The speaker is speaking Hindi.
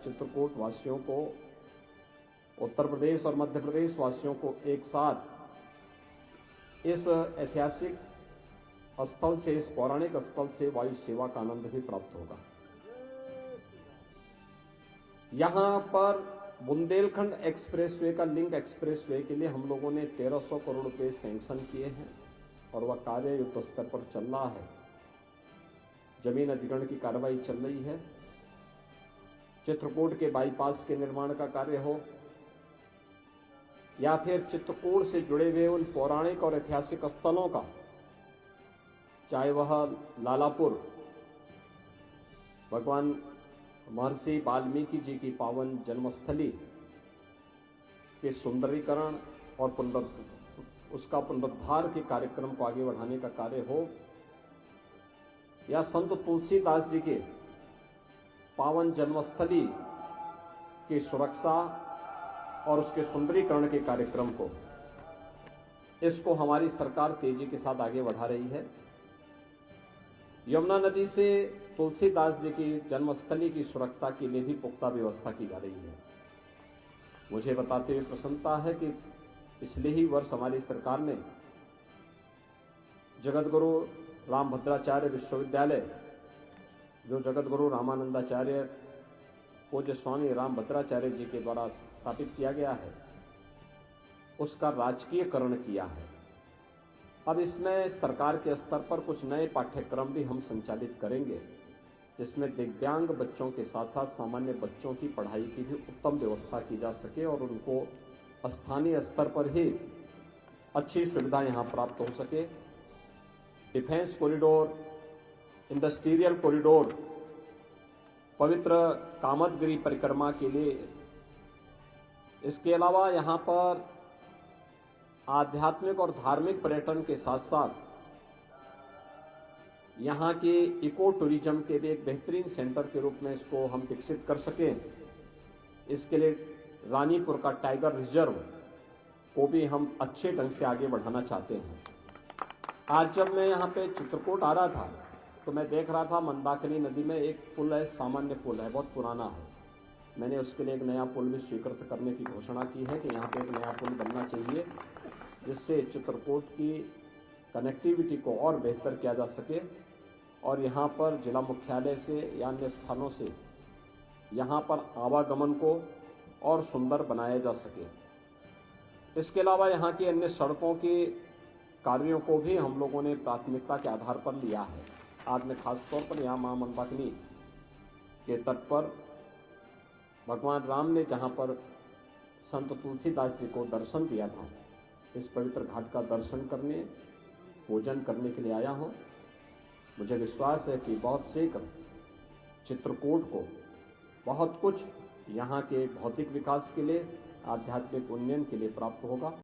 चित्रकूट वासियों को, उत्तर प्रदेश और मध्य प्रदेश वासियों को एक साथ इस ऐतिहासिक स्थल से, इस पौराणिक स्थल से वायु सेवा का आनंद भी प्राप्त होगा। यहां पर बुंदेलखंड एक्सप्रेसवे का लिंक एक्सप्रेसवे के लिए हम लोगों ने 1300 करोड़ रुपए सैंक्शन किए हैं और वह कार्य युद्ध स्तर पर चल रहा है। जमीन अधिग्रहण की कार्रवाई चल रही है। चित्रकूट के बाईपास के निर्माण का कार्य हो या फिर चित्रकूट से जुड़े हुए उन पौराणिक और ऐतिहासिक स्थलों का, चाहे वह लालापुर भगवान महर्षि वाल्मीकि जी की पावन जन्मस्थली के सुंदरीकरण और उसका पुनरुद्धार के कार्यक्रम को आगे बढ़ाने का कार्य हो, या संत तुलसीदास जी के पावन जन्मस्थली की सुरक्षा और उसके सुंदरीकरण के कार्यक्रम को, इसको हमारी सरकार तेजी के साथ आगे बढ़ा रही है। यमुना नदी से तुलसीदास जी की जन्मस्थली की सुरक्षा के लिए भी पुख्ता व्यवस्था की जा रही है। मुझे बताते हुए प्रसन्नता है कि पिछले ही वर्ष हमारी सरकार ने जगतगुरु रामभद्राचार्य विश्वविद्यालय, जो जगतगुरु रामानंदाचार्य पूज्य स्वामी रामभद्राचार्य जी के द्वारा स्थापित किया गया है, उसका राजकीयकरण किया है। अब इसमें सरकार के स्तर पर कुछ नए पाठ्यक्रम भी हम संचालित करेंगे, जिसमें दिव्यांग बच्चों के साथ साथ सामान्य बच्चों की पढ़ाई की भी उत्तम व्यवस्था की जा सके और उनको स्थानीय स्तर पर ही अच्छी सुविधा यहां प्राप्त हो सके। डिफेंस कॉरिडोर, इंडस्ट्रियल कॉरिडोर, पवित्र कामदगिरी परिक्रमा के लिए, इसके अलावा यहां पर आध्यात्मिक और धार्मिक पर्यटन के साथ साथ यहां के इको टूरिज्म के भी एक बेहतरीन सेंटर के रूप में इसको हम विकसित कर सकें, इसके लिए रानीपुर का टाइगर रिजर्व को भी हम अच्छे ढंग से आगे बढ़ाना चाहते हैं। आज जब मैं यहाँ पे चित्रकूट आ रहा था तो मैं देख रहा था मंदाकिनी नदी में एक पुल है, सामान्य पुल है, बहुत पुराना है। मैंने उसके लिए एक नया पुल भी स्वीकृत करने की घोषणा की है कि यहाँ पे एक नया पुल बनना चाहिए, जिससे चित्रकूट की कनेक्टिविटी को और बेहतर किया जा सके और यहाँ पर जिला मुख्यालय से या अन्य स्थानों से यहाँ पर आवागमन को और सुंदर बनाया जा सके। इसके अलावा यहाँ की अन्य सड़कों के कार्यों को भी हम लोगों ने प्राथमिकता के आधार पर लिया है। आज मैं खासतौर पर यहाँ मां मंदाकिनी के तट पर भगवान राम ने जहाँ पर संत तुलसीदास जी को दर्शन दिया था, इस पवित्र घाट का दर्शन करने, पूजन करने के लिए आया हूँ। मुझे विश्वास है कि बहुत शीघ्र चित्रकूट को बहुत कुछ यहाँ के भौतिक विकास के लिए, आध्यात्मिक उन्नयन के लिए प्राप्त होगा।